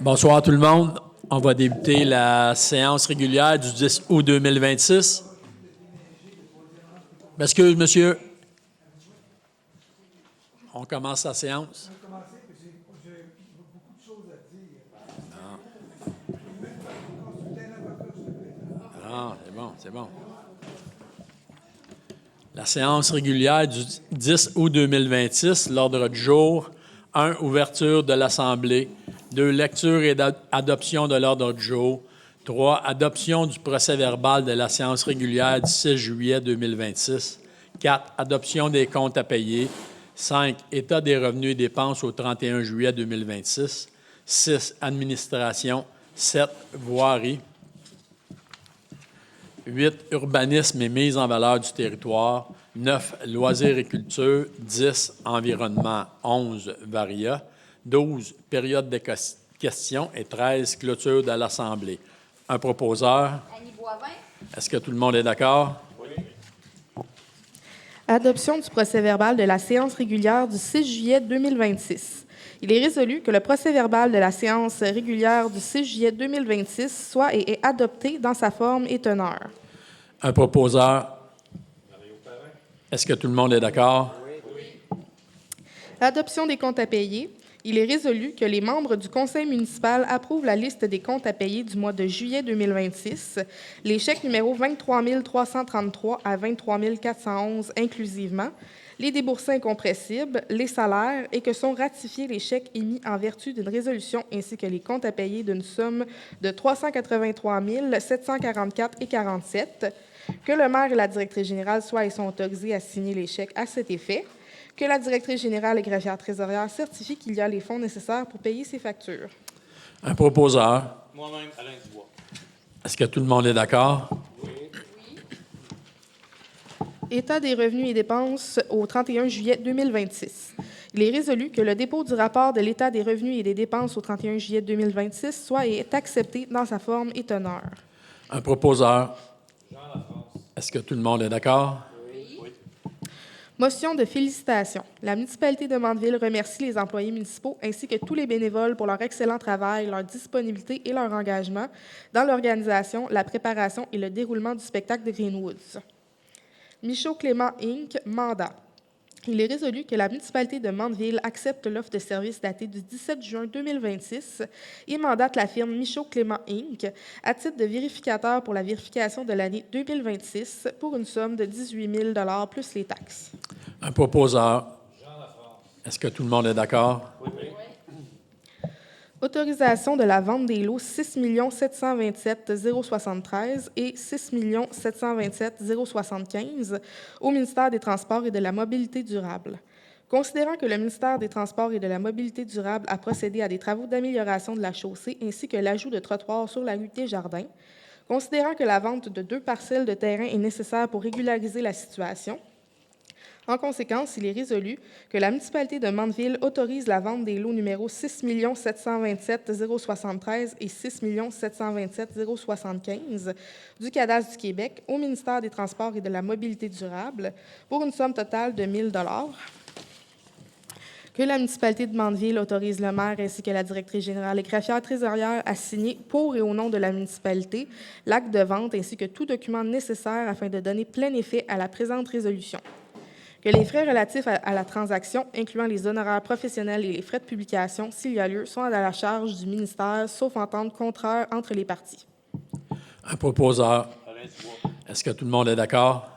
Bonsoir tout le monde. On va débuter la séance régulière du 10 août 2026. M'excuse, monsieur. On commence la séance. Ah, c'est bon, c'est bon. La séance régulière du 10 août 2026, l'ordre du jour, 1. Ouverture de l'Assemblée. 2. Lecture et adoption de l'ordre du jour. 3. Adoption du procès-verbal de la séance régulière du 6 juillet 2026. 4. Adoption des comptes à payer. 5. État des revenus et dépenses au 31 juillet 2026. 6. Administration. 7. Voirie. 8. Urbanisme et mise en valeur du territoire. 9. Loisirs et culture. 10. Environnement. 11. Varia. 12. Période de questions. Et 13. Clôture de l'Assemblée. Un proposeur. Annie Boivin. Est-ce que tout le monde est d'accord? Oui. Adoption du procès-verbal de la séance régulière du 6 juillet 2026. Il est résolu que le procès-verbal de la séance régulière du 6 juillet 2026 soit et est adopté dans sa forme et teneur. Un proposeur. Est-ce que tout le monde est d'accord? Oui. Adoption des comptes à payer. Il est résolu que les membres du conseil municipal approuvent la liste des comptes à payer du mois de juillet 2026, les chèques numéro 23 333 à 23 411 inclusivement, les déboursés incompressibles, les salaires et que sont ratifiés les chèques émis en vertu d'une résolution ainsi que les comptes à payer d'une somme de 383 744,47, que le maire et la directrice générale soient et sont autorisés à signer les chèques à cet effet, que la directrice générale et greffière trésorière certifient qu'il y a les fonds nécessaires pour payer ces factures. Un proposeur. Moi-même, Alain Dubois. Est-ce que tout le monde est d'accord? Oui. État des revenus et dépenses au 31 juillet 2026. Il est résolu que le dépôt du rapport de l'État des revenus et des dépenses au 31 juillet 2026 soit et est accepté dans sa forme et teneur. Un proposeur. Jean Lafrance. Est-ce que tout le monde est d'accord? Oui. Motion de félicitations. La municipalité de Mandeville remercie les employés municipaux ainsi que tous les bénévoles pour leur excellent travail, leur disponibilité et leur engagement dans l'organisation, la préparation et le déroulement du spectacle de Greenwoods. Michaud Clément Inc., mandat. Il est résolu que la municipalité de Mandeville accepte l'offre de service datée du 17 juin 2026 et mandate la firme Michaud Clément Inc. à titre de vérificateur pour la vérification de l'année 2026 pour une somme de 18 000 plus les taxes. Un proposeur. Jean Lafrance. Est-ce que tout le monde est d'accord? Oui. Autorisation de la vente des lots 6 727 073 et 6 727 075 au ministère des Transports et de la Mobilité durable. Considérant que le ministère des Transports et de la Mobilité durable a procédé à des travaux d'amélioration de la chaussée ainsi que l'ajout de trottoirs sur la rue Desjardins, considérant que la vente de 2 parcelles de terrain est nécessaire pour régulariser la situation, en conséquence, il est résolu que la municipalité de Mandeville autorise la vente des lots numéros 6 727 073 et 6 727 075 du Cadastre du Québec au ministère des Transports et de la Mobilité durable pour une somme totale de 1 000 $. Que la municipalité de Mandeville autorise le maire ainsi que la directrice générale et greffière trésorière à signer pour et au nom de la municipalité l'acte de vente ainsi que tout document nécessaire afin de donner plein effet à la présente résolution. Que les frais relatifs à la transaction, incluant les honoraires professionnels et les frais de publication, s'il y a lieu, sont à la charge du ministère, sauf entente contraire entre les parties. Un proposeur. Alain Dubois. Est-ce que tout le monde est d'accord?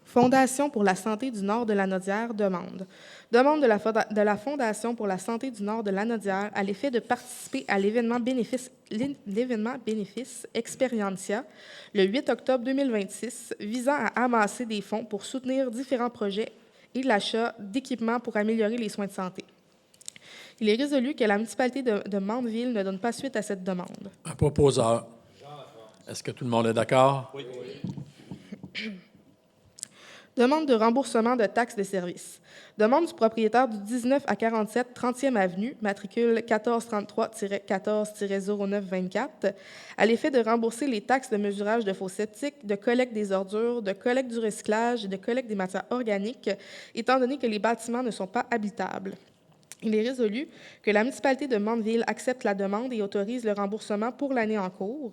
Fondation pour la santé du Nord de la Naudière demande. Demande de la Fondation pour la santé du Nord de la Naudière à l'effet de participer à l'événement bénéfice Experientia le 8 octobre 2026 visant à amasser des fonds pour soutenir différents projets et l'achat d'équipements pour améliorer les soins de santé. Il est résolu que la municipalité de Mandeville ne donne pas suite à cette demande. Un proposeur. Est-ce que tout le monde est d'accord? Oui. Demande de remboursement de taxes de service. Demande du propriétaire du 19 à 47 30e Avenue, matricule 1433-14-0924, à l'effet de rembourser les taxes de mesurage de fosses septiques, de collecte des ordures, de collecte du recyclage et de collecte des matières organiques, étant donné que les bâtiments ne sont pas habitables. Il est résolu que la municipalité de Mandeville accepte la demande et autorise le remboursement pour l'année en cours,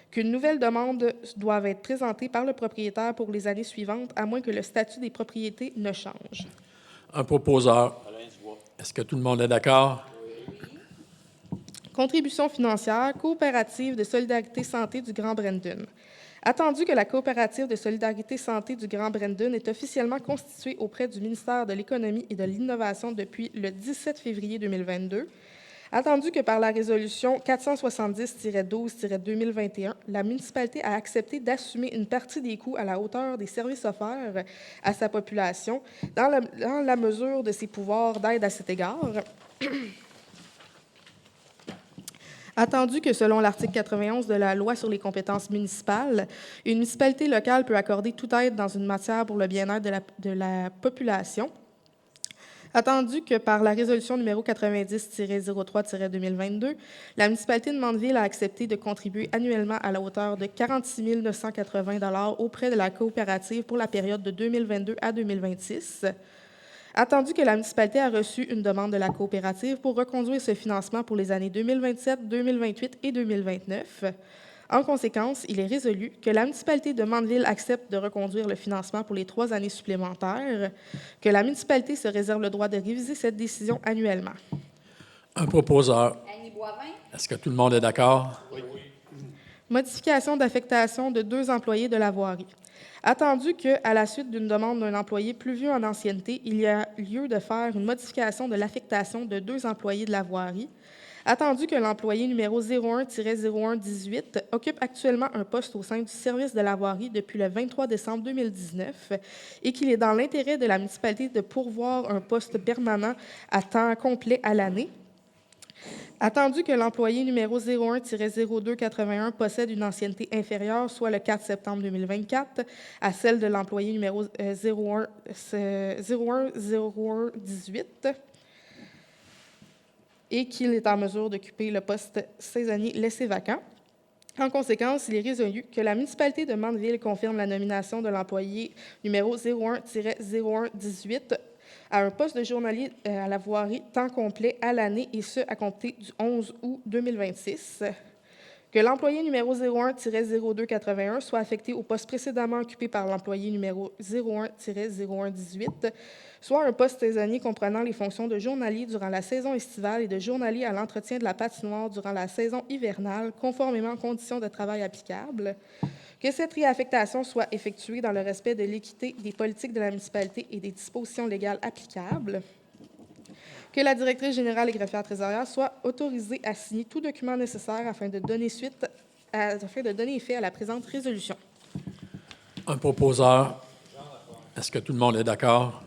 qu'une nouvelle demande doive être présentée par le propriétaire pour les années suivantes, à moins que le statut des propriétés ne change. Un proposeur. Alain Dubois. Est-ce que tout le monde est d'accord? Contribution financière, coopérative de solidarité santé du Grand Brandon. Attendu que la coopérative de solidarité santé du Grand Brandon est officiellement constituée auprès du ministère de l'Économie et de l'Innovation depuis le 17 février 2022, attendu que par la résolution 470-12-2021, la municipalité a accepté d'assumer une partie des coûts à la hauteur des services offerts à sa population dans la mesure de ses pouvoirs d'aide à cet égard. Attendu que, selon l'article 91 de la Loi sur les compétences municipales, une municipalité locale peut accorder toute aide dans une matière pour le bien-être de la population. Attendu que, par la résolution numéro 90-03-2022, la municipalité de Mandeville a accepté de contribuer annuellement à la hauteur de 46 980 $ auprès de la coopérative pour la période de 2022 à 2026. Attendu que la municipalité a reçu une demande de la coopérative pour reconduire ce financement pour les années 2027, 2028 et 2029. En conséquence, il est résolu que la municipalité de Mandeville accepte de reconduire le financement pour les 3 années supplémentaires, que la municipalité se réserve le droit de réviser cette décision annuellement. Un proposeur. Annie Boivin. Est-ce que tout le monde est d'accord? Modification d'affectation de 2 employés de la voirie. Attendu qu'à la suite d'une demande d'un employé plus vieux en ancienneté, il y a lieu de faire une modification de l'affectation de 2 employés de la voirie. Attendu que l'employé numéro 01-0118 occupe actuellement un poste au sein du service de la voirie depuis le 23 décembre 2019 et qu'il est dans l'intérêt de la municipalité de pourvoir un poste permanent à temps complet à l'année. Attendu que l'employé numéro 01-0281 possède une ancienneté inférieure, soit le 4 septembre 2024, à celle de l'employé numéro 01-0118, et qu'il est en mesure d'occuper le poste saisonnier laissé vacant. En conséquence, il est résolu que la municipalité de Mandeville confirme la nomination de l'employé numéro 01-0118 à un poste de journalier à la voirie temps complet à l'année, et ce, à compter du 11 août 2026. Que l'employé numéro 01-0281 soit affecté au poste précédemment occupé par l'employé numéro 01-0118, soit un poste saisonnier comprenant les fonctions de journalier durant la saison estivale et de journalier à l'entretien de la patinoire durant la saison hivernale, conformément aux conditions de travail applicables. Que cette réaffectation soit effectuée dans le respect de l'équité des politiques de la municipalité et des dispositions légales applicables. Que la directrice générale et greffière trésorière soit autorisée à signer tout document nécessaire afin de donner effet à la présente résolution. Un proposeur. Est-ce que tout le monde est d'accord?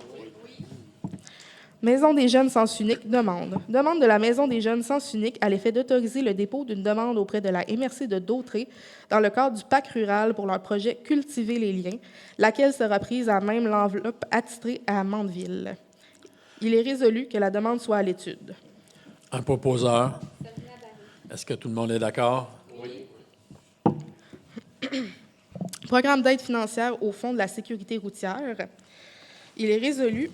Maison des jeunes sens unique demande. Demande de la Maison des jeunes sens unique à l'effet d'autoriser le dépôt d'une demande auprès de la MRC de Dautré dans le cadre du PAC rural pour leur projet « Cultiver les liens », laquelle sera prise à même l'enveloppe attitrée à Mandeville. Il est résolu que la demande soit à l'étude. Un proposeur. Est-ce que tout le monde est d'accord? Programme d'aide financière au Fonds de la sécurité routière. Il est résolu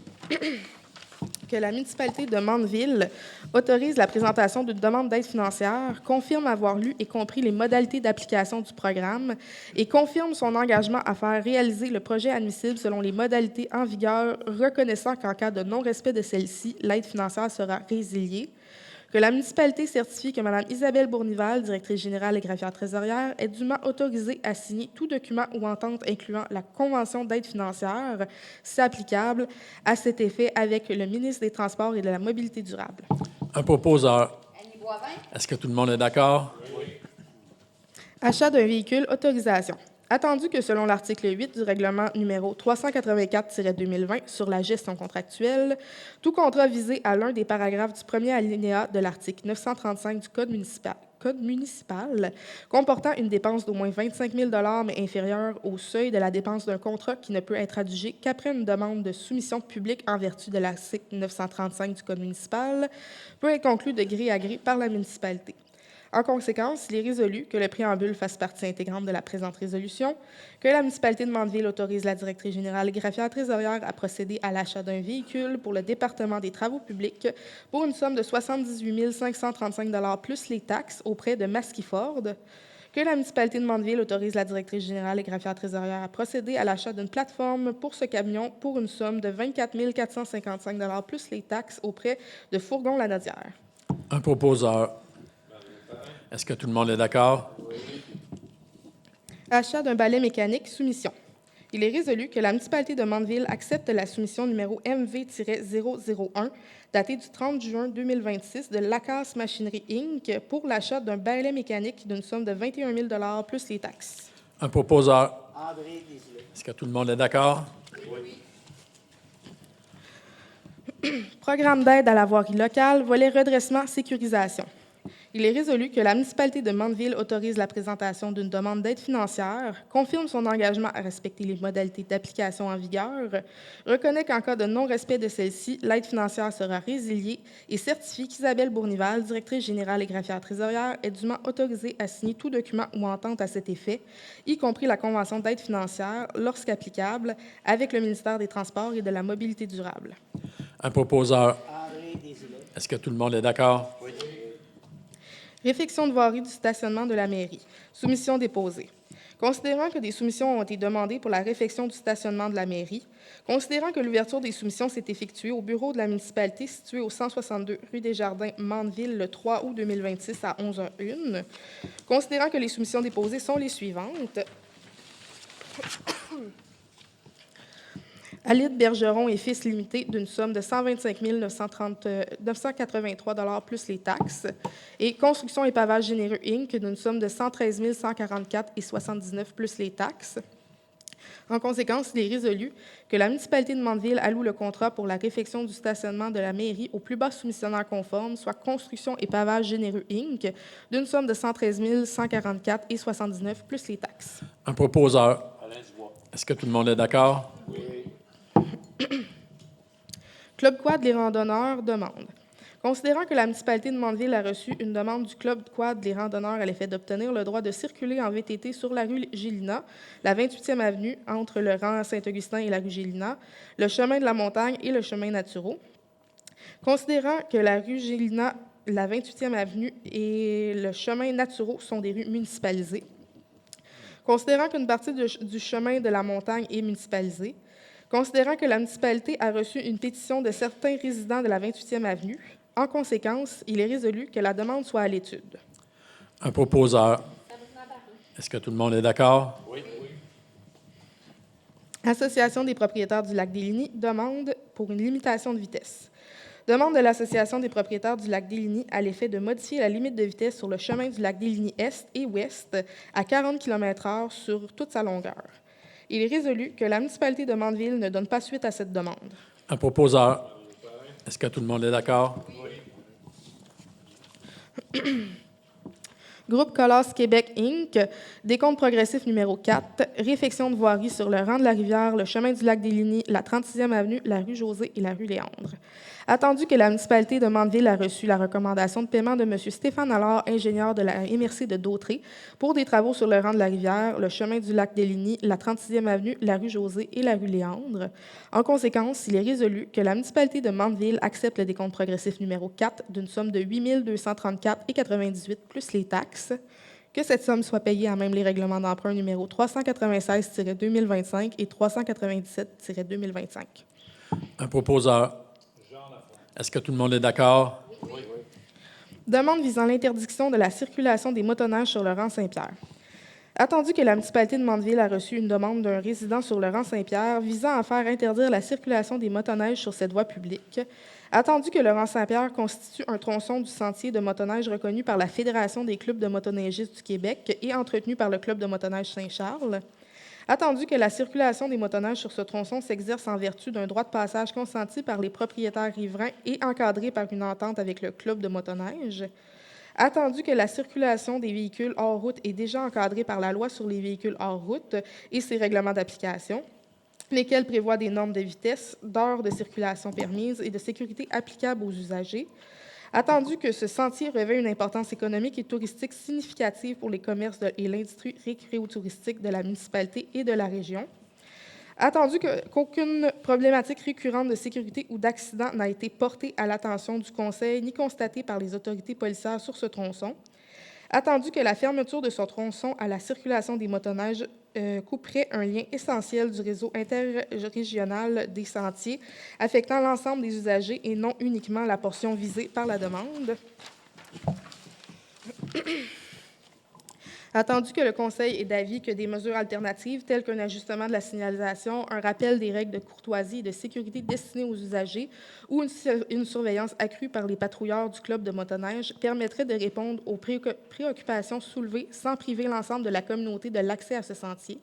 que la municipalité de Mandeville autorise la présentation d'une demande d'aide financière, confirme avoir lu et compris les modalités d'application du programme et confirme son engagement à faire réaliser le projet admissible selon les modalités en vigueur, reconnaissant qu'en cas de non-respect de celle-ci, l'aide financière sera résiliée. Que la municipalité certifie que Mme Isabelle Bournival, directrice générale et greffière trésorière, est dûment autorisée à signer tout document ou entente incluant la convention d'aide financière, si applicable, à cet effet avec le ministre des Transports et de la Mobilité durable. Un proposeur. Annie Boivin. Est-ce que tout le monde est d'accord? Achat d'un véhicule, autorisation. Attendu que, selon l'article 8 du règlement numéro 384-2020 sur la gestion contractuelle, tout contrat visé à l'un des paragraphes du premier alinéa de l'article 935 du Code municipal comportant une dépense d'au moins 25 000 $ mais inférieure au seuil de la dépense d'un contrat qui ne peut être adjugé qu'après une demande de soumission publique en vertu de l'article 935 du Code municipal, peut être conclu de gré à gré par la municipalité. En conséquence, il est résolu que le préambule fasse partie intégrante de la présente résolution, que la municipalité de Mandeville autorise la directrice générale et greffière trésorière à procéder à l'achat d'un véhicule pour le département des travaux publics pour une somme de 78 535 $ plus les taxes auprès de Maskey Ford, que la municipalité de Mandeville autorise la directrice générale et greffière trésorière à procéder à l'achat d'une plateforme pour ce camion pour une somme de 24 455 $ plus les taxes auprès de Fourgon-Lanaudière. Un proposeur. Est-ce que tout le monde est d'accord? Achat d'un balai mécanique, soumission. Il est résolu que la municipalité de Mandeville accepte la soumission numéro MV-001, datée du 30 juin 2026 de Lacasse Machinerie Inc. pour l'achat d'un balai mécanique d'une somme de 21 000 $ plus les taxes. Un proposeur. Est-ce que tout le monde est d'accord? Programme d'aide à la voirie locale, volet redressement, sécurisation. Il est résolu que la municipalité de Mandeville autorise la présentation d'une demande d'aide financière, confirme son engagement à respecter les modalités d'application en vigueur, reconnaît qu'en cas de non-respect de celle-ci, l'aide financière sera résiliée et certifie qu'Isabelle Bournival, directrice générale et greffière trésorière, est dûment autorisée à signer tout document ou entente à cet effet, y compris la convention d'aide financière, lorsqu'applicable, avec le ministère des Transports et de la Mobilité durable. Un proposeur. Est-ce que tout le monde est d'accord? Réfection de voirie du stationnement de la mairie. Soumission déposée. Considérant que des soumissions ont été demandées pour la réfection du stationnement de la mairie, considérant que l'ouverture des soumissions s'est effectuée au bureau de la municipalité situé au 162 rue des Jardins, Mandeville, le 3 août 2026 à 11h01, considérant que les soumissions déposées sont les suivantes. Alide Bergeron et Fils Limité d'une somme de 125 983 $ plus les taxes, et Construction et Pavage Généreux Inc. d'une somme de 113 144,79 $ plus les taxes. En conséquence, il est résolu que la municipalité de Mandeville alloue le contrat pour la réfection du stationnement de la mairie au plus bas soumissionnaire conforme, soit Construction et Pavage Généreux Inc., d'une somme de 113 144,79 $ plus les taxes. Un proposeur. Alain Dubois. Est-ce que tout le monde est d'accord? Club Quad Les Randonneurs demande. Considérant que la municipalité de Mandeville a reçu une demande du Club Quad Les Randonneurs à l'effet d'obtenir le droit de circuler en VTT sur la rue Gélina, la 28e avenue entre le rang Saint-Augustin et la rue Gélina, le chemin de la montagne et le chemin Naturaux. Considérant que la rue Gélina, la 28e avenue et le chemin Naturaux sont des rues municipalisées. Considérant qu'une partie du chemin de la montagne est municipalisée. Considérant que la municipalité a reçu une pétition de certains résidents de la 28e avenue, en conséquence, il est résolu que la demande soit à l'étude. Un proposeur. Est-ce que tout le monde est d'accord? Oui. Association des propriétaires du lac des Ligny demande pour une limitation de vitesse. Demande de l'Association des propriétaires du lac des Ligny à l'effet de modifier la limite de vitesse sur le chemin du lac des Ligny Est et Ouest à 40 km/h sur toute sa longueur. Il est résolu que la municipalité de Mandeville ne donne pas suite à cette demande. Un proposeur. Est-ce que tout le monde est d'accord? Groupe Colas Québec Inc., décompte progressif numéro 4, réfection de voirie sur le rang de la rivière, le chemin du lac des Ligny, la 36e avenue, la rue Josée et la rue Léandre. Attendu que la municipalité de Mandeville a reçu la recommandation de paiement de M. Stéphane Allard, ingénieur de la MRC de Dautré, pour des travaux sur le rang de la rivière, le chemin du lac des Ligny, la 36e avenue, la rue Josée et la rue Léandre. En conséquence, il est résolu que la municipalité de Mandeville accepte le décompte progressif numéro 4 d'une somme de 8 234,98 $ plus les taxes, que cette somme soit payée à même les règlements d'emprunt numéro 396-2025 et 397-2025. Un proposeur. Est-ce que tout le monde est d'accord? Demande visant l'interdiction de la circulation des motoneiges sur le rang Saint-Pierre. Attendu que la municipalité de Mandeville a reçu une demande d'un résident sur le rang Saint-Pierre visant à faire interdire la circulation des motoneiges sur cette voie publique, attendu que le rang Saint-Pierre constitue un tronçon du sentier de motoneige reconnu par la Fédération des clubs de motoneigistes du Québec et entretenu par le Club de motoneige Saint-Charles, attendu que la circulation des motoneiges sur ce tronçon s'exerce en vertu d'un droit de passage consenti par les propriétaires riverains et encadré par une entente avec le club de motoneige, attendu que la circulation des véhicules hors route est déjà encadrée par la loi sur les véhicules hors route et ses règlements d'application, lesquels prévoient des normes de vitesse, d'heures de circulation permises et de sécurité applicables aux usagers, Attendu que ce sentier revêt une importance économique et touristique significative pour les commerces et l'industrie récréo-touristique de la municipalité et de la région. Attendu qu'aucune problématique récurrente de sécurité ou d'accident n'a été portée à l'attention du Conseil ni constatée par les autorités policières sur ce tronçon. Attendu que la fermeture de ce tronçon à la circulation des motoneiges couperait un lien essentiel du réseau interrégional des sentiers, affectant l'ensemble des usagers et non uniquement la portion visée par la demande. Attendu que le Conseil est d'avis que des mesures alternatives telles qu'un ajustement de la signalisation, un rappel des règles de courtoisie et de sécurité destinées aux usagers ou une surveillance accrue par les patrouilleurs du club de motoneige permettraient de répondre aux préoccupations soulevées sans priver l'ensemble de la communauté de l'accès à ce sentier.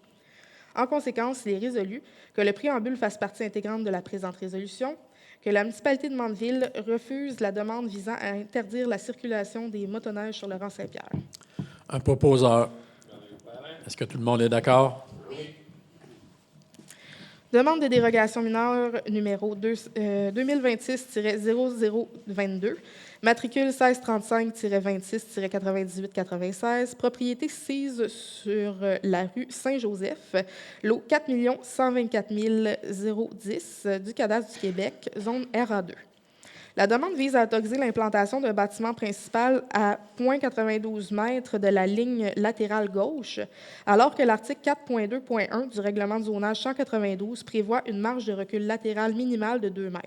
En conséquence, il est résolu que le préambule fasse partie intégrante de la présente résolution, que la municipalité de Mandeville refuse la demande visant à interdire la circulation des motoneiges sur le rang Saint-Pierre. Un proposeur. Est-ce que tout le monde est d'accord? Demande de dérogation mineure numéro 2026-0022, matricule 1635-26-9896, propriété sise sur la rue Saint-Joseph, lot 4 124 010 du cadastre du Québec, zone RA2. La demande vise à autoriser l'implantation d'un bâtiment principal à 0,92 m de la ligne latérale gauche, alors que l'article 4.2.1 du règlement de zonage 192 prévoit une marge de recul latérale minimale de 2 m.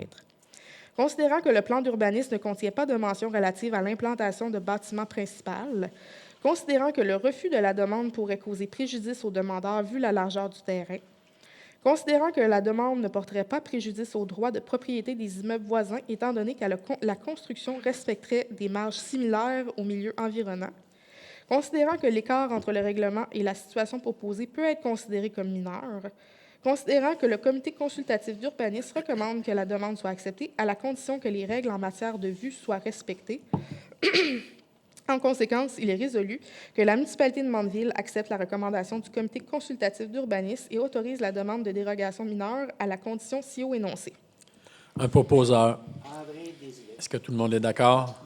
Considérant que le plan d'urbanisme ne contient pas de mention relative à l'implantation de bâtiment principal, considérant que le refus de la demande pourrait causer préjudice au demandeur vu la largeur du terrain, considérant que la demande ne porterait pas préjudice aux droits de propriété des immeubles voisins, étant donné que la construction respecterait des marges similaires au milieu environnant, considérant que l'écart entre le règlement et la situation proposée peut être considéré comme mineur, considérant que le comité consultatif d'urbanisme recommande que la demande soit acceptée à la condition que les règles en matière de vue soient respectées. En conséquence, il est résolu que la municipalité de Mandeville accepte la recommandation du comité consultatif d'urbanisme et autorise la demande de dérogation mineure à la condition ci-haut énoncée. Un proposeur. Est-ce que tout le monde est d'accord?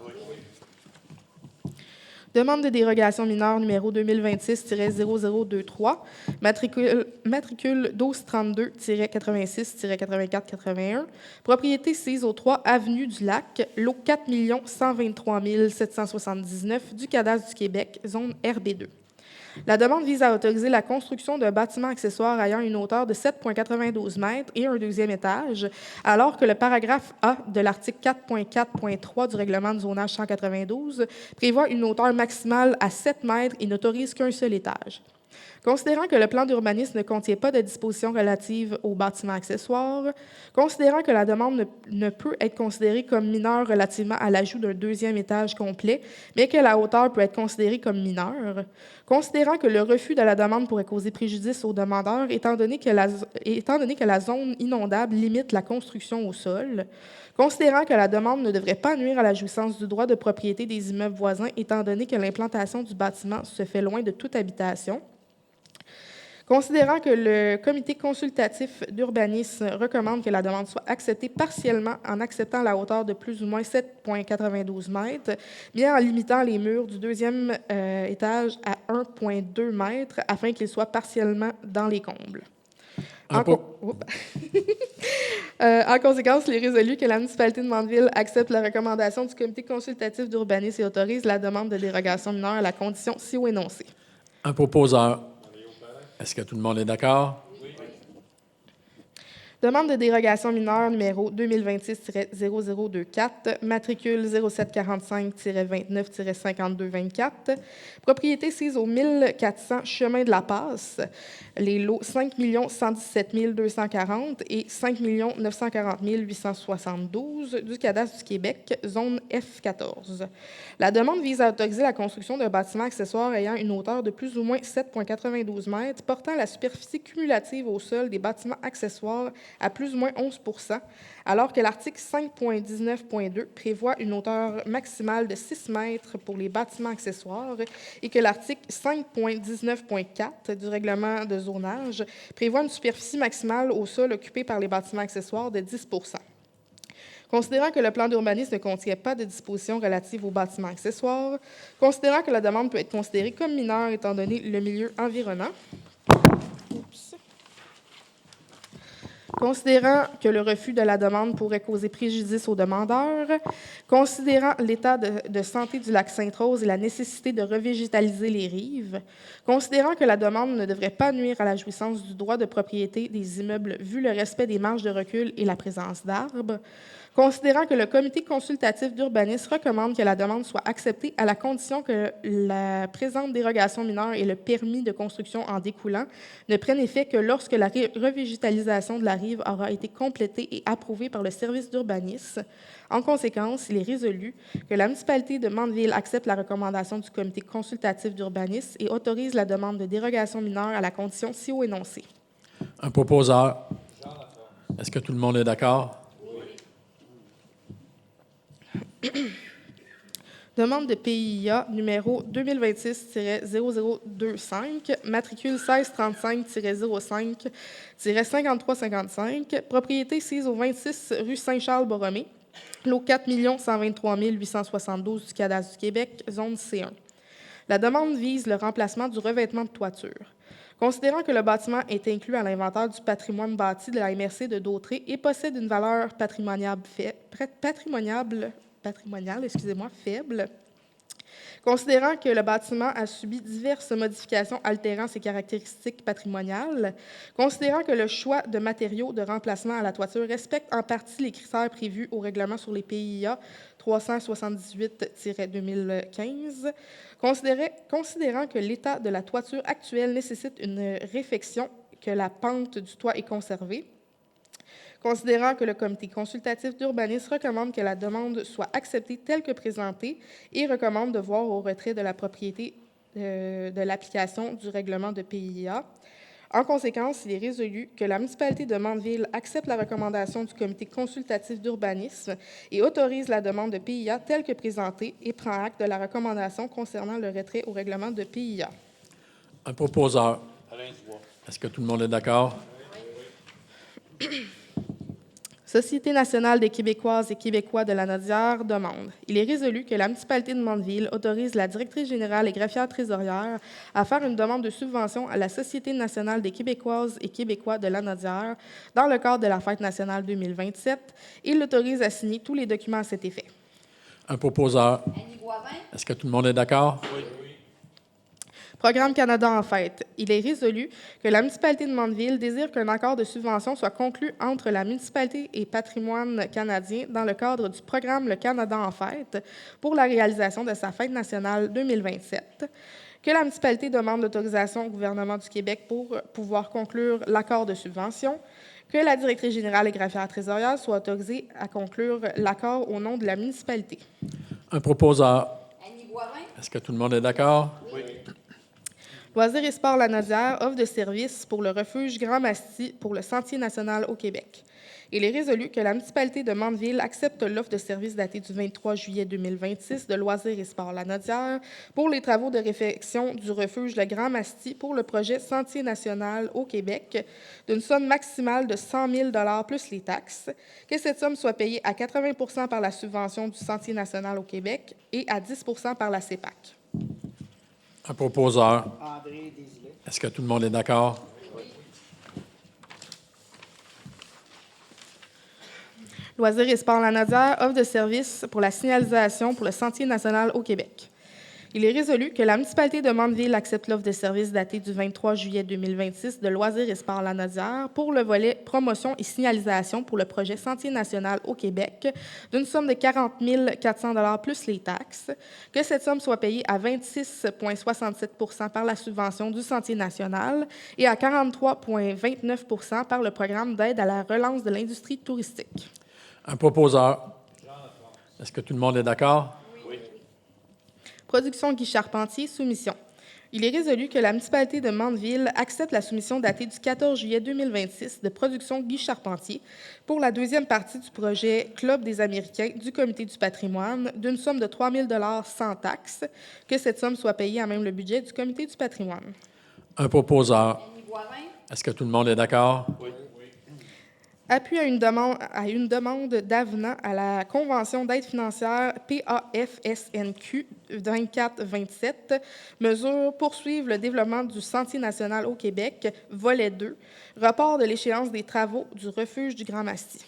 Demande de dérogation mineure numéro 2026-0023, matricule 1232-86-8481, propriété sise au 3 avenue du Lac, lot 4 123 779 du cadastre du Québec, zone RB2. La demande vise à autoriser la construction d'un bâtiment accessoire ayant une hauteur de 7,92 m et un deuxième étage, alors que le paragraphe A de l'article 4.4.3 du règlement de zonage 192 prévoit une hauteur maximale à 7 m et n'autorise qu'un seul étage. Considérant que le plan d'urbanisme ne contient pas de dispositions relatives aux bâtiments accessoires, considérant que la demande ne peut être considérée comme mineure relativement à l'ajout d'un deuxième étage complet, mais que la hauteur peut être considérée comme mineure, considérant que le refus de la demande pourrait causer préjudice aux demandeurs, étant donné que la zone inondable limite la construction au sol, considérant que la demande ne devrait pas nuire à la jouissance du droit de propriété des immeubles voisins, étant donné que l'implantation du bâtiment se fait loin de toute habitation, considérant que le comité consultatif d'urbanisme recommande que la demande soit acceptée partiellement en acceptant la hauteur de plus ou moins 7,92 m, bien en limitant les murs du deuxième étage à 1,2 m afin qu'ils soient partiellement dans les combles. En conséquence, il est résolu que la municipalité de Mandeville accepte la recommandation du comité consultatif d'urbanisme et autorise la demande de dérogation mineure à la condition ci-haut énoncée. Un proposeur. Est-ce que tout le monde est d'accord? Oui. Demande de dérogation mineure numéro 2026-0024, matricule 0745-29-5224, propriété sise au 1400 Chemin de la Passe, les lots 5 117 240 et 5 940 872 du cadastre du Québec, zone F14. La demande vise à autoriser la construction d'un bâtiment accessoire ayant une hauteur de plus ou moins 7,92 m, portant la superficie cumulative au sol des bâtiments accessoires à plus ou moins 11 %, alors que l'article 5.19.2 prévoit une hauteur maximale de 6 m pour les bâtiments accessoires et que l'article 5.19.4 du règlement de zonage prévoit une superficie maximale au sol occupée par les bâtiments accessoires de 10 %. Considérant que le plan d'urbanisme ne contient pas de dispositions relatives aux bâtiments accessoires, considérant que la demande peut être considérée comme mineure étant donné le milieu environnant, considérant que le refus de la demande pourrait causer préjudice aux demandeurs, considérant l'état de santé du lac Sainte-Rose et la nécessité de revégétaliser les rives, considérant que la demande ne devrait pas nuire à la jouissance du droit de propriété des immeubles vu le respect des marges de recul et la présence d'arbres, considérant que le comité consultatif d'urbanisme recommande que la demande soit acceptée à la condition que la présente dérogation mineure et le permis de construction en découlant ne prennent effet que lorsque la revégétalisation de la rive aura été complétée et approuvée par le service d'urbanisme. En conséquence, il est résolu que la municipalité de Mandeville accepte la recommandation du comité consultatif d'urbanisme et autorise la demande de dérogation mineure à la condition ci-haut énoncée. Un proposeur. Est-ce que tout le monde est d'accord? Demande de PIA numéro 2026-0025, matricule 1635-05-5355, propriété sise au 26 rue Saint-Charles-Borromée, lot 4 123 872 du cadastre du Québec, zone C1. La demande vise le remplacement du revêtement de toiture. Considérant que le bâtiment est inclus à l'inventaire du patrimoine bâti de la MRC de Dautré et possède une valeur patrimoniale faible, considérant que le bâtiment a subi diverses modifications altérant ses caractéristiques patrimoniales, considérant que le choix de matériaux de remplacement à la toiture respecte en partie les critères prévus au règlement sur les PIA 378-2015, considérant que l'état de la toiture actuelle nécessite une réfection, que la pente du toit est conservée, considérant que le comité consultatif d'urbanisme recommande que la demande soit acceptée telle que présentée et recommande de voir au retrait de la propriété de l'application du règlement de PIA. En conséquence, il est résolu que la municipalité de Mandeville accepte la recommandation du comité consultatif d'urbanisme et autorise la demande de PIA telle que présentée et prend acte de la recommandation concernant le retrait au règlement de PIA. Un proposeur. Alain Dubois. Est-ce que tout le monde est d'accord? Société nationale des Québécoises et Québécois de la Nodière demande. Il est résolu que la municipalité de Mandeville autorise la directrice générale et greffière trésorière à faire une demande de subvention à la Société nationale des Québécoises et Québécois de la Nodière dans le cadre de la Fête nationale 2027 et l'autorise à signer tous les documents à cet effet. Un proposeur. Annie Boivin. Est-ce que tout le monde est d'accord? Programme Canada en fête. Il est résolu que la municipalité de Mandeville désire qu'un accord de subvention soit conclu entre la municipalité et Patrimoine canadien dans le cadre du programme Le Canada en fête pour la réalisation de sa fête nationale 2027, que la municipalité demande l'autorisation au gouvernement du Québec pour pouvoir conclure l'accord de subvention, que la directrice générale et greffière trésorière soit autorisée à conclure l'accord au nom de la municipalité. Un proposeur. Annie Boivin. Est-ce que tout le monde est d'accord? Oui. Loisirs et Sports La Nodière offre de services pour le refuge Grand Masti pour le Sentier national au Québec. Il est résolu que la municipalité de Mandeville accepte l'offre de services datée du 23 juillet 2026 de Loisirs et Sports La Nodière pour les travaux de réfection du refuge Le Grand Masti pour le projet Sentier national au Québec d'une somme maximale de 100 000 $ plus les taxes, que cette somme soit payée à 80 % par la subvention du Sentier national au Québec et à 10 % par la CEPAC. Un proposeur. André Desilets. Est-ce que tout le monde est d'accord? Loisirs et Sports La Nodière offre de services pour la signalisation pour le Sentier national au Québec. Il est résolu que la municipalité de Mandeville accepte l'offre de services datée du 23 juillet 2026 de Loisirs et Sports La Nodière pour le volet promotion et signalisation pour le projet Sentier national au Québec d'une somme de 40 400 $ plus les taxes, que cette somme soit payée à 26,67 % par la subvention du Sentier national et à 43,29 % par le programme d'aide à la relance de l'industrie touristique. Un proposeur. Est-ce que tout le monde est d'accord? Oui. Production Guy Charpentier, soumission. Il est résolu que la municipalité de Mandeville accepte la soumission datée du 14 juillet 2026 de Production Guy Charpentier pour la deuxième partie du projet Club des Américains du Comité du patrimoine d'une somme de 3 000 $ sans taxe, que cette somme soit payée à même le budget du Comité du patrimoine. Un proposeur. Annie Boivin. Est-ce que tout le monde est d'accord? Oui. Appui à une demande d'avenant à la Convention d'aide financière PAF-SNQ 24-27. Mesures poursuivre le développement du Sentier national au Québec, volet 2. Report de l'échéance des travaux du refuge du Grand-Masty.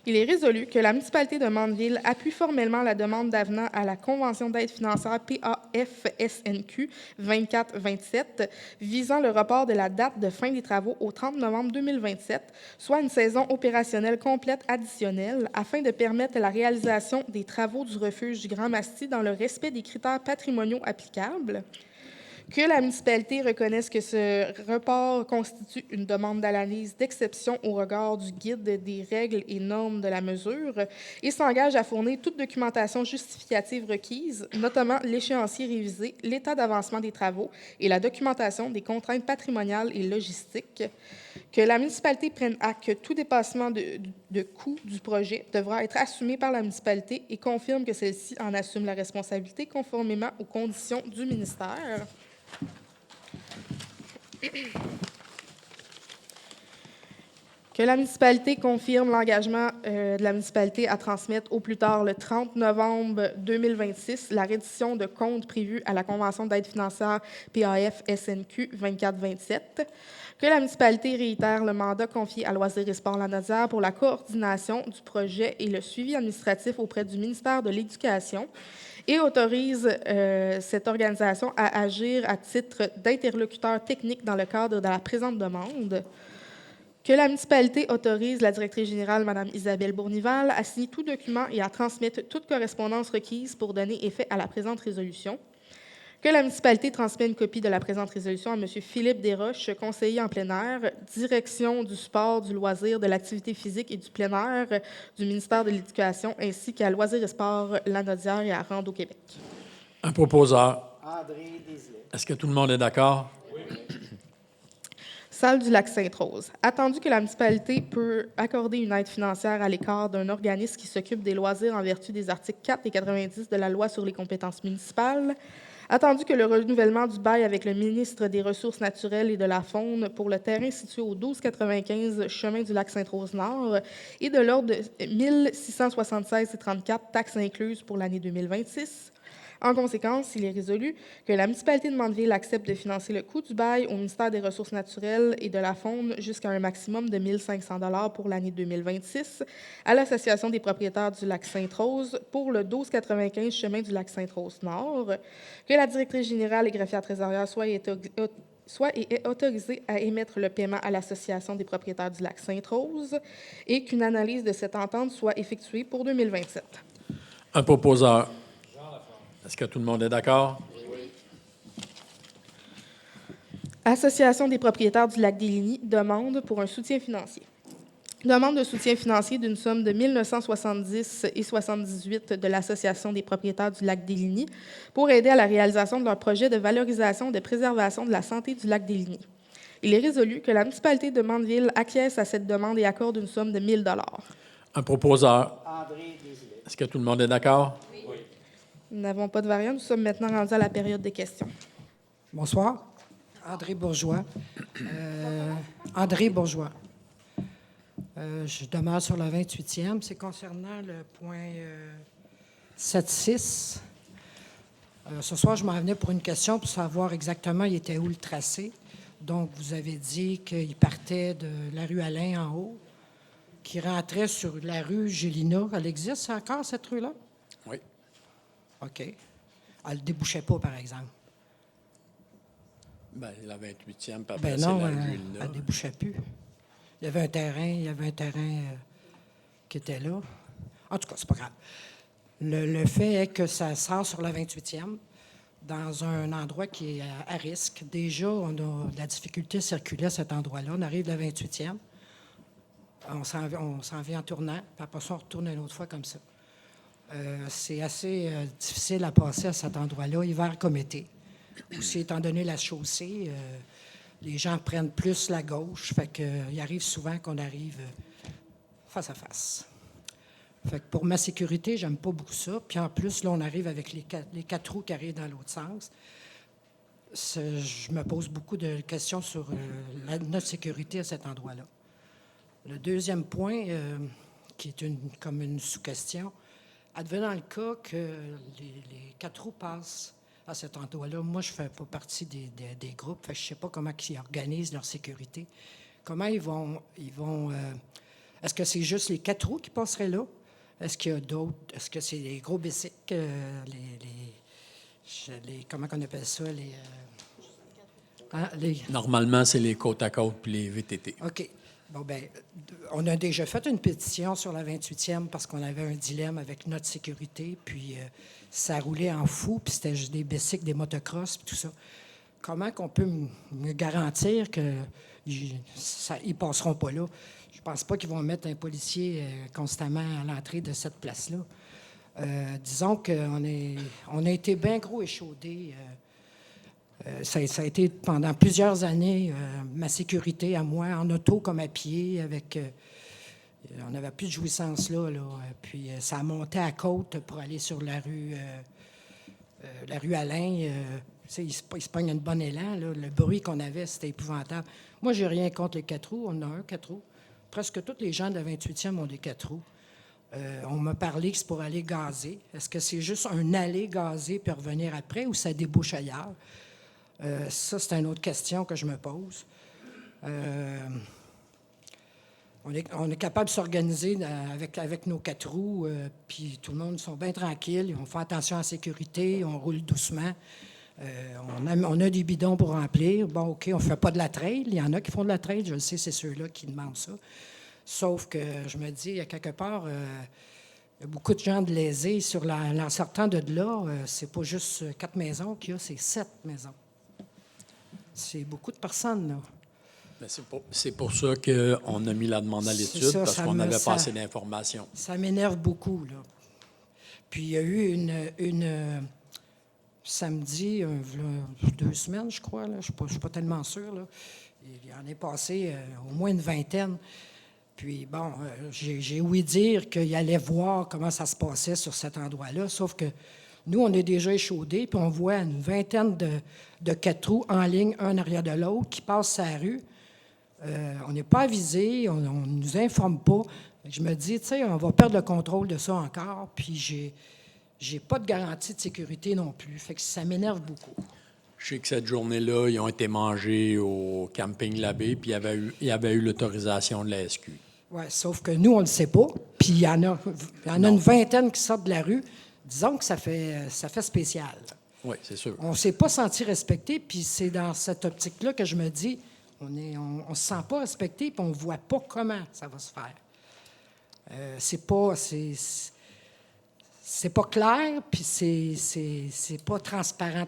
Il est résolu que la municipalité de Mandeville appuie formellement la demande d'avenant à la Convention d'aide financière PAF-SNQ 24-27 visant le report de la date de fin des travaux au 30 novembre 2027, soit une saison opérationnelle complète additionnelle, afin de permettre la réalisation des travaux du refuge du Grand-Masty dans le respect des critères patrimoniaux applicables. Que la municipalité reconnaisse que ce report constitue une demande d'analyse d'exception au regard du guide des règles et normes de la mesure et s'engage à fournir toute documentation justificative requise, notamment l'échéancier révisé, l'état d'avancement des travaux et la documentation des contraintes patrimoniales et logistiques. Que la municipalité prenne acte que tout dépassement de coût du projet devra être assumé par la municipalité et confirme que celle-ci en assume la responsabilité conformément aux conditions du ministère. Que la municipalité confirme l'engagement de la municipalité à transmettre au plus tard le 30 novembre 2026 la reddition de comptes prévue à la Convention d'aide financière PAF-SNQ 24-27. Que la municipalité réitère le mandat confié à Loisirs et Sports Lanaudière pour la coordination du projet et le suivi administratif auprès du ministère de l'Éducation et autorise cette organisation à agir à titre d'interlocuteur technique dans le cadre de la présente demande. Que la municipalité autorise la directrice générale, Mme Isabelle Bournival, à signer tout document et à transmettre toute correspondance requise pour donner effet à la présente résolution. Que la municipalité transmet une copie de la présente résolution à M. Philippe Desroches, conseiller en plein air, direction du sport, du loisir, de l'activité physique et du plein air du ministère de l'Éducation, ainsi qu'à Loisirs et Sports Lanaudière et à Rande au Québec. Un proposeur. André Desilets. Est-ce que tout le monde est d'accord? Salle du Lac-Sainte-Rose. Attendu que la municipalité peut accorder une aide financière à l'écart d'un organisme qui s'occupe des loisirs en vertu des articles 4 et 90 de la Loi sur les compétences municipales, attendu que le renouvellement du bail avec le ministre des Ressources naturelles et de la Faune pour le terrain situé au 1295 chemin du Lac-Sainte-Rose-Nord est de l'ordre de 1676,34 taxes incluses pour l'année 2026. En conséquence, il est résolu que la municipalité de Mandeville accepte de financer le coût du bail au ministère des Ressources naturelles et de la Faune jusqu'à un maximum de 1 500 $ pour l'année 2026 à l'Association des propriétaires du Lac-Sainte-Rose pour le 1295 chemin du Lac-Sainte-Rose-Nord, que la directrice générale et greffière trésorière soit et est autorisée à émettre le paiement à l'Association des propriétaires du Lac-Sainte-Rose et qu'une analyse de cette entente soit effectuée pour 2027. Un proposeur. Est-ce que tout le monde est d'accord? Association des propriétaires du lac des Lignes demande pour un soutien financier. Demande de soutien financier d'une somme de 1 970,78 de l'Association des propriétaires du lac des Lignes pour aider à la réalisation de leur projet de valorisation et de préservation de la santé du lac des Lignes. Il est résolu que la municipalité de Mandeville acquiesce à cette demande et accorde une somme de 1 000 $. Un proposeur. André Desilets. Est-ce que tout le monde est d'accord? Nous n'avons pas de variant. Nous sommes maintenant rendus à la période des questions. Bonsoir. André Bourgeois. André Bourgeois. Je demeure sur la 28e. C'est concernant le point 7.6. Ce soir, je m'en venais pour une question pour savoir exactement il était où le tracé. Donc, vous avez dit qu'il partait de la rue Alain en haut, qui rentrait sur la rue Gélina. Elle existe encore, cette rue-là? Oui. OK. Elle ne débouchait pas, par exemple. Bien, la 28e, puis après, Ben c'est non, la elle Gulina. ne débouchait plus. Il y avait un terrain qui était là. En tout cas, c'est pas grave. Le fait est que ça sort sur la 28e, dans un endroit qui est à risque. Déjà, on a de la difficulté à circuler à cet endroit-là. On arrive de la 28e, on s'en vient en tournant, puis après ça, on retourne une autre fois comme ça. C'est assez difficile à passer à cet endroit-là, hiver comme été. Aussi, étant donné la chaussée, les gens prennent plus la gauche, fait qu'il arrive souvent qu'on arrive face à face. Fait que pour ma sécurité, j'aime pas beaucoup ça. Puis en plus, là, on arrive avec les quatre roues qui arrivent dans l'autre sens. Je me pose beaucoup de questions sur notre sécurité à cet endroit-là. Le deuxième point, qui est comme une sous-question, advenant le cas que les 4 roues passent à cet endroit-là, moi, je ne fais pas partie des groupes, fait que je ne sais pas comment ils organisent leur sécurité. Comment ils vont est-ce que c'est juste les 4 roues qui passeraient là? Est-ce qu'il y a d'autres? Est-ce que c'est les gros bicycles, comment on appelle ça? Normalement, c'est les côte à côte puis les VTT. OK. Bon, bien, on a déjà fait une pétition sur la 28e parce qu'on avait un dilemme avec notre sécurité, puis ça roulait en fou, puis c'était juste des bicycles, des motocross, puis tout ça. Comment qu'on peut me garantir qu'ils ne passeront pas là? Je pense pas qu'ils vont mettre un policier constamment à l'entrée de cette place-là. Disons qu'on a été bien gros échaudés. Ça a été pendant plusieurs années ma sécurité à moi, en auto comme à pied, on n'avait plus de jouissance là. Puis ça a monté à côte pour aller sur la rue Alain. Il se pogne un bon élan. Là. Le bruit qu'on avait, c'était épouvantable. Moi, j'ai rien contre les 4 roues. On a un 4 roues. Presque tous les gens de la 28e ont des 4 roues. On m'a parlé que c'est pour aller gazer. Est-ce que c'est juste un aller gazer puis revenir après ou ça débouche ailleurs? Ça, c'est une autre question que je me pose. On est capable de s'organiser avec nos 4 roues, puis tout le monde sont bien tranquilles. On fait attention à la sécurité, on roule doucement. On a des bidons pour remplir. Bon, OK, on ne fait pas de la trail. Il y en a qui font de la trail, je le sais, c'est ceux-là qui demandent ça. Sauf que je me dis, à quelque part, il y a beaucoup de gens de lésés en sortant de là. C'est pas juste 4 maisons qu'il y a, c'est 7 maisons. C'est beaucoup de personnes, là. Mais c'est pour ça qu'on a mis la demande à l'étude, parce qu'on n'avait pas assez d'informations. Ça m'énerve beaucoup, là. Puis il y a eu une samedi, 2 semaines, je crois, là. Je ne suis pas tellement sûr, là. Il en est passé au moins une vingtaine. Puis, bon, j'ai ouï dire qu'il allait voir comment ça se passait sur cet endroit-là, sauf que nous, on est déjà échaudés, puis on voit une vingtaine de 4 roues en ligne, un arrière de l'autre, qui passent sa rue. On n'est pas avisé, on ne nous informe pas. Je me dis, tu sais, on va perdre le contrôle de ça encore, puis j'ai pas de garantie de sécurité non plus. Fait que ça m'énerve beaucoup. Je sais que cette journée-là, ils ont été mangés au camping Labbé, puis il y avait eu l'autorisation de la SQ. Oui, sauf que nous, on ne le sait pas. Puis il y en a une vingtaine qui sortent de la rue. Disons que ça fait spécial. Oui, c'est sûr. On ne s'est pas senti respecté, puis c'est dans cette optique-là que je me dis, on ne se sent pas respecté, puis on ne voit pas comment ça va se faire. C'est pas clair, puis c'est pas transparent.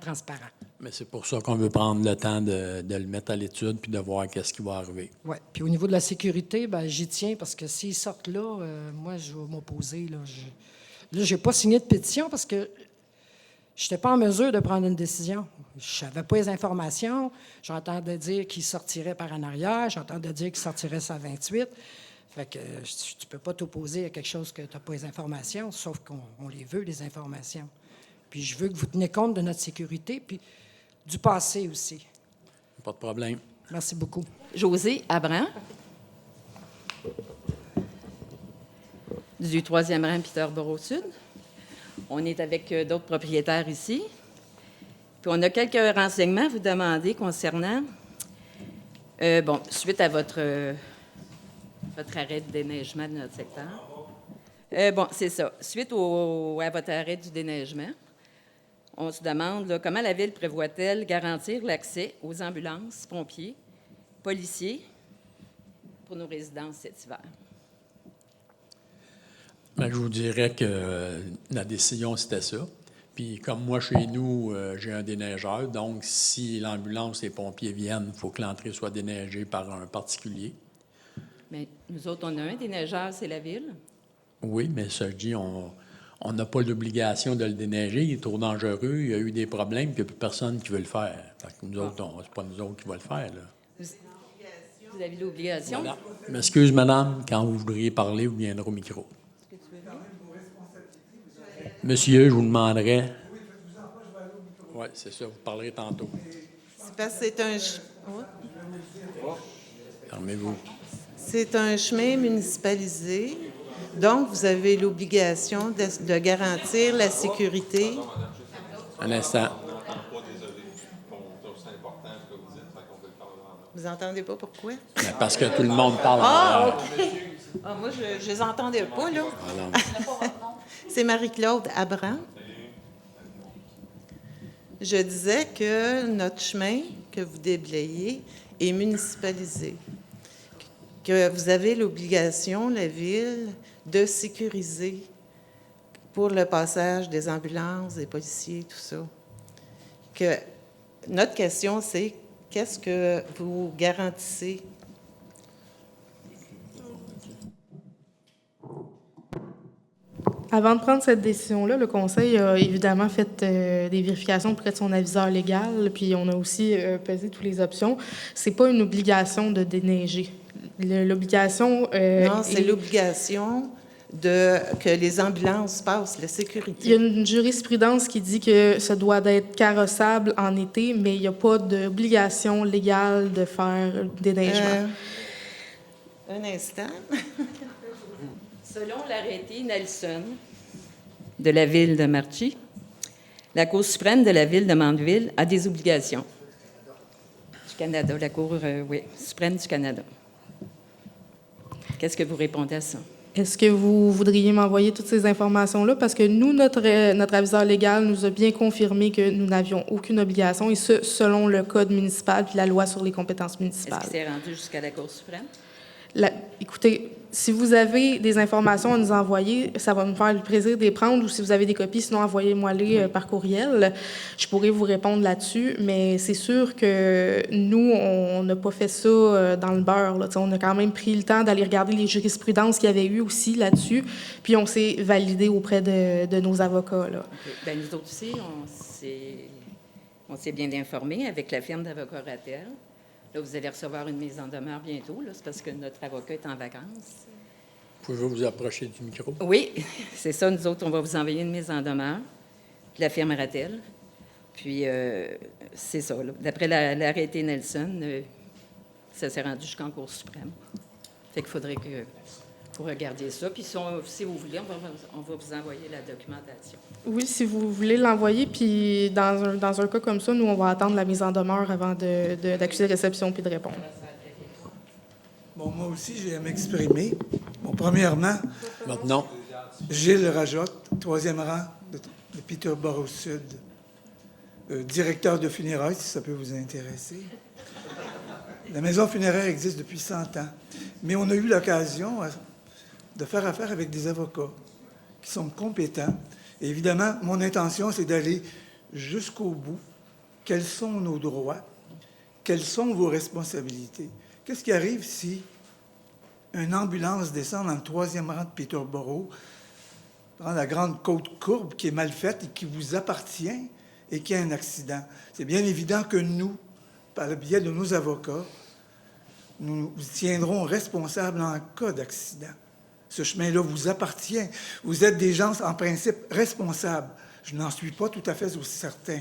Mais c'est pour ça qu'on veut prendre le temps de le mettre à l'étude puis de voir qu'est-ce qui va arriver. Oui. Puis au niveau de la sécurité, ben j'y tiens parce que s'ils sortent là, moi, je vais m'opposer. Là, je n'ai pas signé de pétition parce que je n'étais pas en mesure de prendre une décision. Je n'avais pas les informations. J'entendais dire qu'ils sortiraient par en arrière. J'entendais dire qu'ils sortiraient sur 28. Fait que tu ne peux pas t'opposer à quelque chose que tu n'as pas les informations, sauf qu'on les veut, les informations. Puis je veux que vous teniez compte de notre sécurité, puis du passé aussi. Pas de problème. Merci beaucoup. José Abran. Du 3e rang Peterborough-Sud. On est avec d'autres propriétaires ici. Puis on a quelques renseignements à vous demander concernant, suite à votre arrêt de déneigement de notre secteur. C'est ça. Suite à votre arrêt du déneigement, on se demande là, comment la Ville prévoit-elle garantir l'accès aux ambulances, pompiers, policiers pour nos résidences cet hiver? Bien, je vous dirais que la décision, c'était ça. Puis comme moi, chez nous, j'ai un déneigeur. Donc, si l'ambulance et les pompiers viennent, il faut que l'entrée soit déneigée par un particulier. Mais nous autres, on a un déneigeur, c'est la Ville. Oui, mais ça, je dis, on n'a pas l'obligation de le déneiger. Il est trop dangereux. Il y a eu des problèmes, puis il n'y a plus personne qui veut le faire. Fait que nous autres, c'est pas nous autres qui va le faire, là. Vous avez l'obligation? Voilà. M'excuse, madame, quand vous voudriez parler, vous viendrez au micro. Monsieur, je vous demanderai. Oui, c'est ça, vous parlerez tantôt. C'est parce que c'est un... Fermez-vous. C'est un chemin municipalisé, donc vous avez l'obligation de garantir la sécurité. Un instant. Vous entendez pas pourquoi? Mais parce que tout le monde parle. Ah, OK. Ah, moi, je les entendais pas, là. C'est Marie-Claude Abran. Je disais que notre chemin que vous déblayez est municipalisé, que vous avez l'obligation, la Ville, de sécuriser pour le passage des ambulances, des policiers, tout ça. Que notre question, c'est qu'est-ce que vous garantissez? Avant de prendre cette décision-là, le Conseil a évidemment fait des vérifications auprès de son aviseur légal, puis on a aussi pesé toutes les options. C'est pas une obligation de déneiger. L'obligation... Non, c'est l'obligation que les ambulances passent, la sécurité. Il y a une jurisprudence qui dit que ça doit être carrossable en été, mais il n'y a pas d'obligation légale de faire déneigement. Un instant. Selon l'arrêté Nelson de la Ville de Marchi, la Cour suprême de la Ville de Mandeville a des obligations. Du Canada, la Cour suprême du Canada. Qu'est-ce que vous répondez à ça? Est-ce que vous voudriez m'envoyer toutes ces informations-là? Parce que nous, notre aviseur légal nous a bien confirmé que nous n'avions aucune obligation, et ce, selon le Code municipal et la loi sur les compétences municipales. Est-ce que c'est rendu jusqu'à la Cour suprême? Écoutez, si vous avez des informations à nous envoyer, ça va me faire le plaisir de les prendre, ou si vous avez des copies, sinon envoyez-moi-les par courriel. Je pourrais vous répondre là-dessus, mais c'est sûr que nous, on n'a pas fait ça dans le beurre, là. On a quand même pris le temps d'aller regarder les jurisprudences qu'il y avait eu aussi là-dessus, puis on s'est validé auprès de nos avocats, là. Okay. Bien, nous autres aussi, on s'est bien informés avec la firme d'avocats Rattel. Là, vous allez recevoir une mise en demeure bientôt, là, c'est parce que notre avocat est en vacances. Pouvez-vous vous approcher du micro? Oui, c'est ça. Nous autres, on va vous envoyer une mise en demeure de la firme Rattel. Puis, c'est ça. Là. D'après l'arrêté Nelson, ça s'est rendu jusqu'en Cour suprême. Fait qu'il faudrait que vous regardiez ça. Puis, si vous voulez, on va vous envoyer la documentation. Oui, si vous voulez l'envoyer, puis dans un cas comme ça, nous, on va attendre la mise en demeure avant d'accuser réception puis de répondre. Bon, moi aussi, j'ai à m'exprimer. Bon, premièrement, Votre nom? Gilles Rajotte, 3e rang de Peterborough Sud, directeur de funérailles, si ça peut vous intéresser. La maison funéraire existe depuis 100 ans, mais on a eu l'occasion de faire affaire avec des avocats qui sont compétents. Et évidemment, mon intention, c'est d'aller jusqu'au bout. Quels sont nos droits? Quelles sont vos responsabilités? Qu'est-ce qui arrive si une ambulance descend dans le 3e rang de Peterborough, dans la grande côte courbe qui est mal faite et qui vous appartient et qui a un accident? C'est bien évident que nous, par le biais de nos avocats, nous vous tiendrons responsables en cas d'accident. Ce chemin-là vous appartient. Vous êtes des gens, en principe, responsables. Je n'en suis pas tout à fait aussi certain.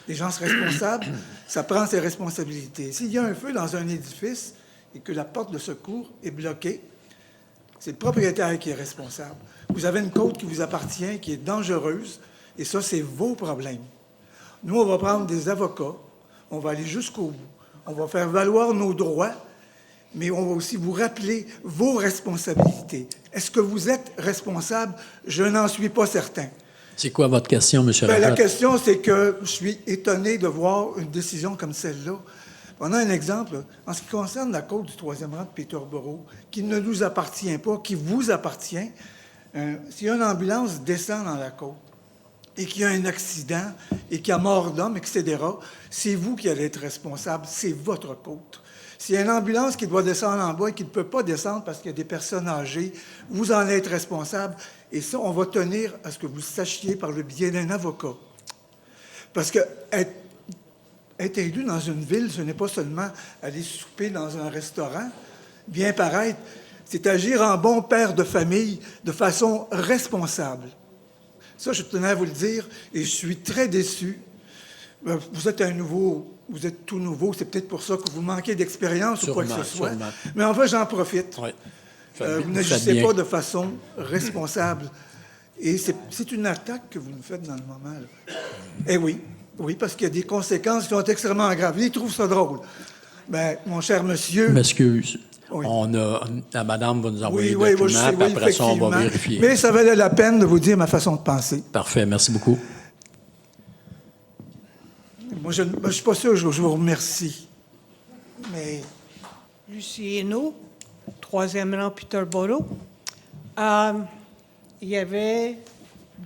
Les gens responsables, ça prend ses responsabilités. S'il y a un feu dans un édifice et que la porte de secours est bloquée, c'est le propriétaire qui est responsable. Vous avez une côte qui vous appartient, qui est dangereuse, et ça, c'est vos problèmes. Nous, on va prendre des avocats, on va aller jusqu'au bout, on va faire valoir nos droits, mais on va aussi vous rappeler vos responsabilités. Est-ce que vous êtes responsable? Je n'en suis pas certain. C'est quoi votre question, M. Rajotte? La question, c'est que je suis étonné de voir une décision comme celle-là. On a un exemple, en ce qui concerne la côte du 3e rang de Peterborough, qui ne nous appartient pas, qui vous appartient. Si une ambulance descend dans la côte et qu'il y a un accident et qu'il y a mort d'homme, etc., c'est vous qui allez être responsable, c'est votre côte. S'il y a une ambulance qui doit descendre en bas et qui ne peut pas descendre parce qu'il y a des personnes âgées, vous en êtes responsable. Et ça, on va tenir à ce que vous le sachiez par le biais d'un avocat. Parce que être élu dans une ville, ce n'est pas seulement aller souper dans un restaurant, bien paraître, c'est agir en bon père de famille de façon responsable. Ça, je tenais à vous le dire, et je suis très déçu Vous êtes vous êtes tout nouveau, c'est peut-être pour ça que vous manquez d'expérience ou quoi que ce soit. Sûrement. Mais en fait, j'en profite. Oui. Vous n'agissez pas de façon responsable. Et c'est une attaque que vous nous faites dans le moment. Là. Eh oui, parce qu'il y a des conséquences qui sont extrêmement graves. Ils trouvent ça drôle. Ben, mon cher monsieur... Je m'excuse. Oui. La madame va nous envoyer Oui, le document, je sais, puis après ça, on va effectivement. vérifier. Mais ça valait la peine de vous dire ma façon de penser. Parfait, merci beaucoup. Moi, je ne suis pas sûr, je vous remercie. Mais Lucie Hainaut, 3e rang Peterborough. Il y avait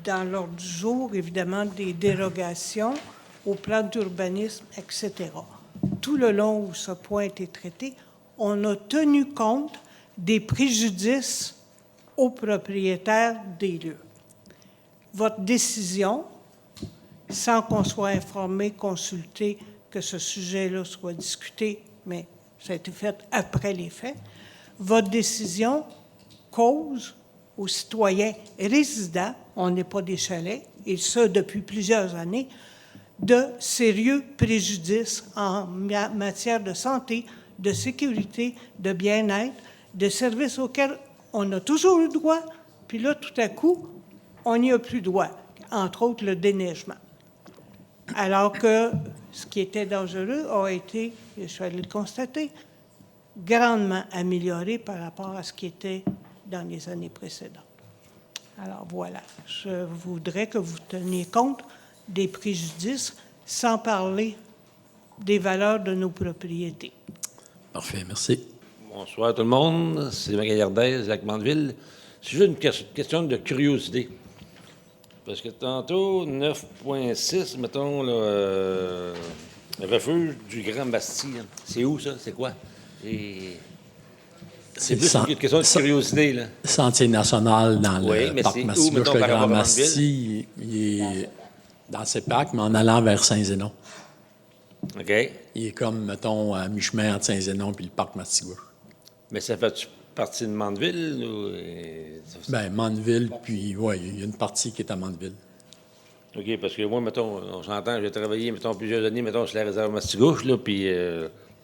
dans l'ordre du jour, évidemment, des dérogations au plan d'urbanisme, etc. Tout le long où ce point a été traité, on a tenu compte des préjudices aux propriétaires des lieux. Votre décision, sans qu'on soit informé, consulté, que ce sujet-là soit discuté, mais ça a été fait après les faits, votre décision cause aux citoyens résidents, on n'est pas des chalets, et ce depuis plusieurs années, de sérieux préjudices en matière de santé, de sécurité, de bien-être, de services auxquels on a toujours eu droit, puis là, tout à coup, on n'y a plus droit, entre autres le déneigement. Alors que ce qui était dangereux a été, je suis allé le constater, grandement amélioré par rapport à ce qui était dans les années précédentes. Alors voilà, je voudrais que vous teniez compte des préjudices sans parler des valeurs de nos propriétés. Parfait, merci. Bonsoir tout le monde, c'est Magaillardès, Lac-Mandeville. C'est juste une question de curiosité. Parce que tantôt, 9.6, mettons, le refuge du Grand Bastille, c'est où ça? C'est quoi? C'est plus une question de curiosité, là. Sentier national dans Oui, le mais parc c'est où, Mastigouche, mettons, le par Grand rapport à Bastille, il est dans ces parcs, mais en allant vers Saint-Zénon. OK. Il est comme, mettons, à mi-chemin entre Saint-Zénon et le parc Mastigouche. Mais ça fait partie de Mandeville? Ou... Bien, Mandeville, puis, oui, il y a une partie qui est à Mandeville. OK, parce que moi, mettons, on s'entend, j'ai travaillé, mettons, plusieurs années, mettons, sur la réserve Mastigouche, là, puis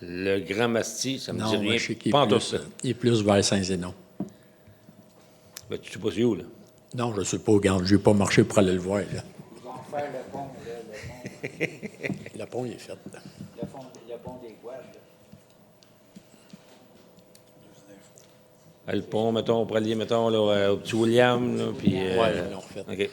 le Grand Masti, ça me dit Non, rien. je sais qu'il Pas en est tout, plus, il est plus vers Saint-Zénon. Ben, tu sais pas c'est où, là? Non, je ne sais pas, regarde, je n'ai pas marché pour aller le voir, là. Le pont, il est fait. Le pont des Gouaches. Le pont, mettons, pour aller, mettons, là, au petit William, là, puis... Oui, ils l'ont refait. OK.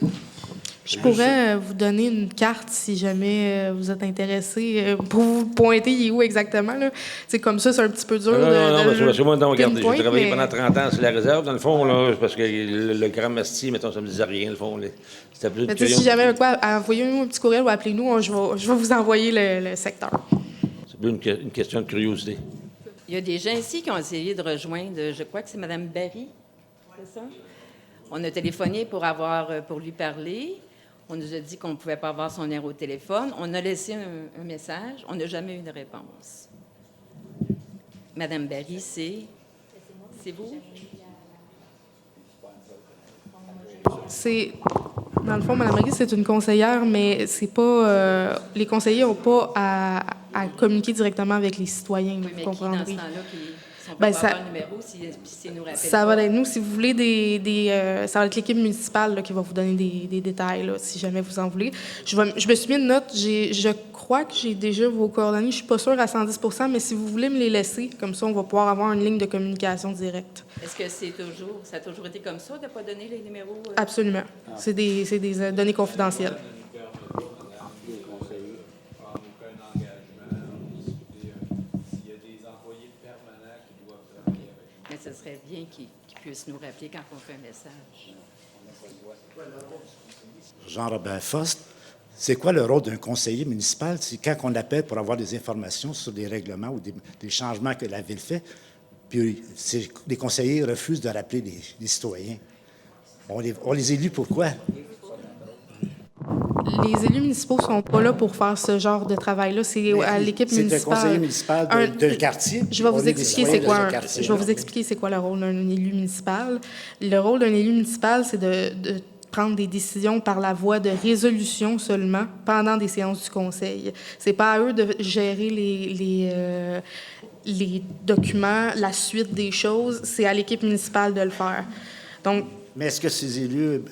Je pourrais vous donner une carte si jamais vous êtes intéressé pour vous pointer il est où exactement. Là. C'est comme ça, c'est un petit peu dur Non, parce que moi, non, regarde, j'ai pinpoint, travaillé mais- pendant 30 ans sur la réserve, dans le fond, là, parce que le Grand Masti, mettons, ça me disait rien, le fond. Là. C'était plus Mais tu sais, si jamais quoi, envoyez-nous un petit courriel ou appelez-nous, je vais vous envoyer le secteur. C'est plus une question de curiosité. Il y a des gens ici qui ont essayé de rejoindre, je crois que c'est Mme Barry, c'est ça? On a téléphoné pour lui parler. On nous a dit qu'on ne pouvait pas avoir son numéro de téléphone. On a laissé un message. On n'a jamais eu de réponse. Mme Barry, c'est vous? C'est, dans le fond, Mme Marie, c'est une conseillère, mais c'est pas... les conseillers n'ont pas à communiquer directement avec les citoyens, Oui, mais vous qui, dans ce comprendrez. temps-là, qui sont Ben, pas ça- avoir un numéro, si nous rappelle Ça pas. va être nous. Si vous voulez ça va être l'équipe municipale là, qui va vous donner des détails, là, si jamais vous en voulez. Je me suis mis une note. Je crois que j'ai déjà vos coordonnées. Je suis pas sûre à 110 %, mais si vous voulez me les laisser, comme ça, on va pouvoir avoir une ligne de communication directe. Est-ce que ça a toujours été comme ça, de ne pas donner les numéros? Absolument. C'est des données confidentielles. Les conseillers prennent aucun engagement, discuter s'il y a des employés permanents qui doivent travailler avec. Mais ce serait bien qu'ils puissent nous rappeler quand on fait un message. Jean-Robert Faust, c'est quoi le rôle d'un conseiller municipal? C'est quand on appelle pour avoir des informations sur des règlements ou des changements que la ville fait, puis les conseillers refusent de rappeler les citoyens. On les élit pourquoi? Les élus municipaux ne sont pas là pour faire ce genre de travail-là. C'est à l'équipe C'est municipale. un conseiller municipal d'un quartier. Je vais On vous est expliquer des c'est quoi. citoyens de ce quartier. Je vais vous expliquer c'est quoi le rôle d'un élu municipal. Le rôle d'un élu municipal, c'est de prendre des décisions par la voie de résolution seulement pendant des séances du conseil. C'est pas à eux de gérer les documents, la suite des choses, c'est à l'équipe municipale de le faire. Donc, Mais est-ce que ces élus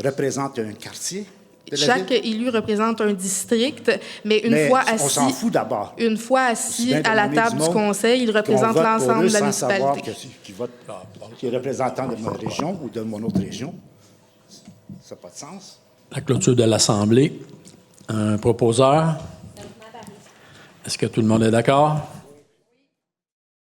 représentent un quartier de la chaque ville? élu représente un district, mais Mais fois on assis, s'en fout d'abord. une fois assis C'est bien de à la nommer table du du monde conseil, il représente qu'on vote pour l'ensemble eux de la sans savoir municipalité. qui est représentant de ma région ou de mon autre région. Ça n'a pas de sens. La clôture de l'Assemblée. Un proposeur? Est-ce que tout le monde est d'accord?